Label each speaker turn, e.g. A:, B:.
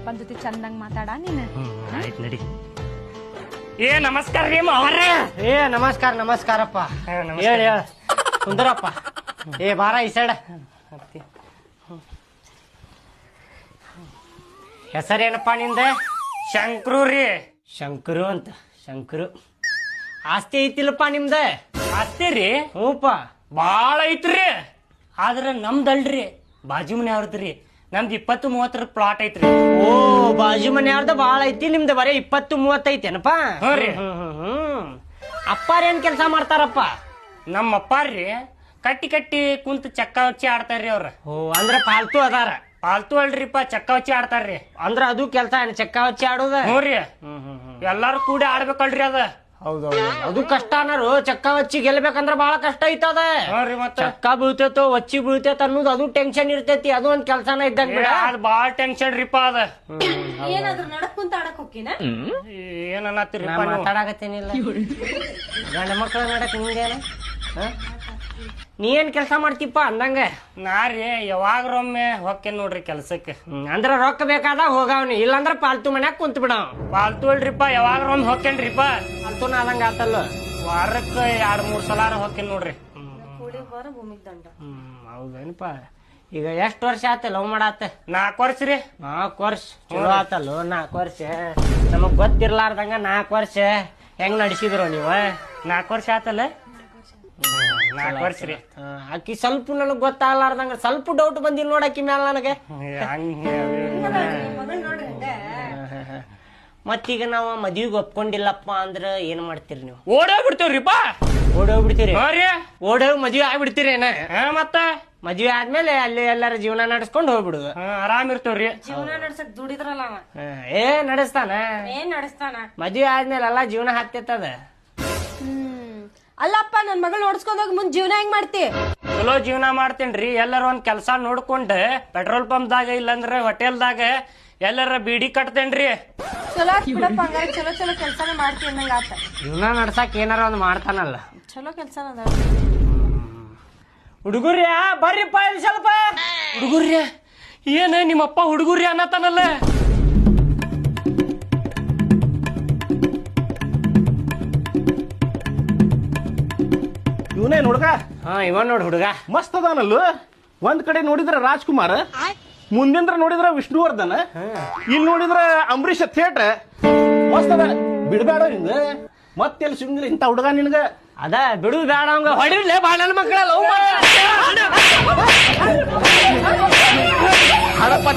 A: ಅಪ್ಪನ ಜೊತೆ ಚಂದಂಗ್ ಮಾತಾಡ ನೀನು.
B: ಆಯ್ತು ನಡಿ. ಏ ನಮಸ್ಕಾರ ರೀ ಮಾವರೇ.
C: ಏ ನಮಸ್ಕಾರ ನಮಸ್ಕಾರಪ್ಪ. ಹೇಳಿ ಹೇಳ ಕುಂದರಪ್ಪ. ಏ ಬಾರ ಈ ಸೈಡ್. ಹೆಸರೇನಪ್ಪ ನಿಂದ?
B: ಶಂಕ್ರು ರೀ.
C: ಶಂಕರು ಅಂತ. ಶಂಕರು ಆಸ್ತಿ ಐತಿಲ್ಲಪ್ಪ ನಿಮ್ದ?
B: ಆಸ್ತಿ ರೀ
C: ಹ್ಞೂಪ್ಪ.
B: ಬಾಳ ಐತ್ರಿ. ಆದ್ರ ನಮ್ದಲ್ರಿ, ಬಾಜು ಮನೆ ಅವ್ರದ್ರಿ. ನಮ್ದು 20-30 ಪ್ಲಾಟ್ ಐತ್ರಿ.
C: ಓ ಬಾಜು ಮನೆಯವ್ರದ ಬಾಳ ಐತಿ, ನಿಮ್ದು ಬರೀ 20-30 ಐತೇನಪ್ಪ?
B: ಹ್ಞೂ ರೀ.
C: ಅಪ್ಪಾರೇನ್ ಕೆಲಸ ಮಾಡ್ತಾರಪ್ಪ?
B: ನಮ್ಮ ಅಪ್ಪಾರ್ರಿ ಕಟ್ಟಿ ಕಟ್ಟಿ ಕುಂತ ಚಕ್ಕ ಹಚ್ಚಿ ಆಡ್ತಾರ್ರಿ ಅವ್ರ.
C: ಓ ಅಂದ್ರ ಪಾಲ್ತು ಅದಾರ?
B: ಪಾಲ್ತು ಅಲ್ರಿಪ್ಪ, ಚಕ್ಕ ಹಚ್ಚಿ ಆಡ್ತಾರ್ರಿ.
C: ಅಂದ್ರ ಅದು ಕೆಲಸ ಏನ್ ಚಕ್ಕ ಹಚ್ಚಿ ಆಡೋದ?
B: ಹ್ಞೂ ರೀ. ಎಲ್ಲಾರು ಕೂಡಿ ಆಡ್ಬೇಕಲ್ರಿ ಅದ.
C: ಹೌದೌದು, ಅದು ಕಷ್ಟ ಅನ್ನೋರು. ಚಕ್ಕ ಹಚ್ಚಿ ಗೆಲ್ಬೇಕಂದ್ರ ಬಾಳ ಕಷ್ಟ ಐತದ.
B: ಹ್ಞೂ ರೀ. ಮತ್ತೆ
C: ಚಕ್ಕ ಬೀಳ್ತೇತೋ ಒಚ್ಚಿ ಬೀಳ್ತೇತ ಅನ್ನೋದು ಅದು ಟೆನ್ಷನ್ ಇರ್ತೈತಿ. ಅದು ಒಂದ್ ಕೆಲ್ಸನ ಇದ್ದಂಗ ಬಿಡ.
B: ಅದ್ ಬಾಳ ಟೆನ್ಷನ್ ರೀಪ ಅದ.
A: ಏನಾದ್ರು ನಡಕ್ ಕುಂತ ಆಡಕ್ ಹೋಗಿನ?
B: ಏನನ್ನತ್ತೀರಿಪ್ಪ ನೀವು?
C: ಮಾತಾಡಕತ್ತೇನಿಲ್ಲ. ಗಂಡ ಮಕ್ಕಳ ನಡಕ್ ನಿಂಗೇನ? ನೀ ಏನ್ ಕೆಲಸ ಮಾಡ್ತಿಪ್ಪ ಅಂದಂಗ?
B: ನಾ ರೀ ಯಾವಾಗ್ರೊಮ್ಮೆ ಹೊಕ್ಕೇನ್ ನೋಡ್ರಿ ಕೆಲ್ಸಕ್ಕೆ.
C: ಅಂದ್ರ ರೊಕ್ಕ ಬೇಕಾದಾಗ ಹೋಗವ್ನಿ, ಇಲ್ಲಂದ್ರ ಪಾಲ್ತು ಮನ್ಯಾಗ ಕುಂತ ಬಿಡವ್.
B: ಪಾಲ್ತು ಅಲ್ರಿಪ್ಪ, ಯಾವಾಗ್ರೊಮ್ಮೆ ಹೊಕ್ಕೇನ್ರಿಪ್ಪ.
C: ಪಾಲ್ತುನ ಆದಂಗ ಆತಲ್ಲ.
B: ವಾರಕ್ಕ 2-3 ಸಲಾರ ಹೊಕ್ಕೇನ್ ನೋಡ್ರಿ.
C: ಹೌದೇನಪ್ಪ. ಈಗ ಎಷ್ಟ್ ವರ್ಷ ಆತ ಲವ್ ಮಾಡಾತ?
B: 4 ವರ್ಷ ರೀ.
C: 4 ವರ್ಷ ಚಲೋ ಆತಲ್ಲ. 4 ವರ್ಷ ನಮಗ್ ಗೊತ್ತಿರ್ಲಾರ್ದಂಗ 4 ವರ್ಷ ಹೆಂಗ್ ನಡೆಸಿದ್ರು ನೀವ?
B: 4 ವರ್ಷ ಆತಲ್ಲ. 4 ವರ್ಷ ರೀ.
C: ಆಕಿ ಸ್ವಲ್ಪ ನನಗ್ ಗೊತ್ತಾಗ್ಲಾರ್ದಂಗ ಸ್ವಲ್ಪ ಡೌಟ್ ಬಂದಿಲ್ಲ ನೋಡಕಿ ಮ್ಯಾಲ ನನಗೆ. ಮತ್ತೀಗ ನಾವ್ ಮದ್ವಿಗ್ ಒಪ್ಕೊಂಡಿಲ್ಲಪ್ಪ ಅಂದ್ರ ಏನ್ ಮಾಡ್ತೀರಿ ನೀವು?
B: ಓಡೋಗ್ಬಿಡ್ತೇವ್ರಿಪ್ಪ.
C: ಓಡೋಗ್ಬಿಡ್ತೀರಿ?
B: ಓಡೋಗ್
C: ಮದ್ವಿ ಆಗ್ಬಿಡ್ತೀರಿ ಏನ?
B: ಮತ್ತ
C: ಮದ್ವಿ ಆದ್ಮೇಲೆ ಅಲ್ಲಿ ಎಲ್ಲಾರ ಜೀವನ ನಡೆಸ್ಕೊಂಡ್ ಹೋಗ್ಬಿಡುದು.
B: ಆರಾಮ್ ಇರ್ತೇವ್ರಿ.
A: ಜೀವನ ನಡ್ಸಕ್ ದುಡಿದ್ರಲ್ಲ ಅವ.
C: ಏ ನಡೆಸ್ತಾನ?
A: ಏನ್ ನಡೆಸ್ತಾನ?
C: ಮದ್ವಿ ಆದ್ಮೇಲೆ ಎಲ್ಲಾ ಜೀವನ ಹತ್ತದ.
A: ಅಲ್ಲಪ್ಪ ನನ್ ಮಗಳ್ ನೋಡ್ಸ್ಕೊಂಡ್ ಹೋಗಿ ಮುಂದ್ ಜೀವನ ಹೆಂಗ್ ಮಾಡ್ತಿ?
B: ಚಲೋ ಜೀವನ ಮಾಡ್ತೇನ್ರಿ. ಎಲ್ಲಾರ ಒಂದ್ ಕೆಲ್ಸ ನೋಡ್ಕೊಂಡ್ ಪೆಟ್ರೋಲ್ ಪಂಪ್ ದಾಗ ಇಲ್ಲಂದ್ರ ಹೋಟೆಲ್ದಾಗ ಎಲ್ಲಾರ ಬೀಡಿ ಕಟ್ತೇನ್ರಿ.
A: ಚಲೋ ಬಿಡಪ್ಪ, ಹಂಗಾರ ಚಲೋ ಚಲೋ ಕೆಲ್ಸಾನ ಮಾಡ್ತಿ ಅನ್ನಂಗ ಆತ.
C: ಜೀವನ ನಡ್ಸಾಕ್ ಏನಾರ ಒಂದ್ ಮಾಡ್ತಾನಲ್ಲ.
A: ಚಲೋ ಕೆಲ್ಸಾನ ಅದ.
C: ಹುಡುಗುರ್ಯ ಬರ್ರಿಪ್ಪ ಇಲ್ಲಿ ಸ್ವಲ್ಪ.
B: ಹುಡುಗುರ್ಯ ಏನ ನಿಮ್ಮಪ್ಪ ಹುಡುಗುರ್ಯ ಅನ್ನತಾನಲ್ಲ?
D: ಇವನೇನ್ ಹುಡುಗ?
C: ಹಾ ಇವನ್ ನೋಡ್ ಹುಡುಗ
D: ಮಸ್ತ್ ಅದಾನಲ್ಲ. ಒಂದ್ ಕಡೆ ನೋಡಿದ್ರ ರಾಜ್ಕುಮಾರ್, ಮುಂದಿಂದ್ರ ನೋಡಿದ್ರ ವಿಷ್ಣುವರ್ಧನ್, ಇಲ್ಲಿ ನೋಡಿದ್ರ ಅಂಬರೀಷ್ ಥಿಯೇಟರ್. ಮಸ್ತ್ ಅದ. ಬಿಡ್ಬೇಡ ನಿಂದ ಮತ್ತೆಲ್ಲಿ ಸುಮ್ನಿಲ್ಲ ಇಂತ ಹುಡುಗ ನಿನ್ಗ.
C: ಅದ ಬಿಡುದು ಬೇಡ ಅವಂಗ. ಹೊಡಿರ್ಲೆ ಬಾಳನ ಮಕ್ಕಳ ಲವ್
D: ಹಡಪ್ಪ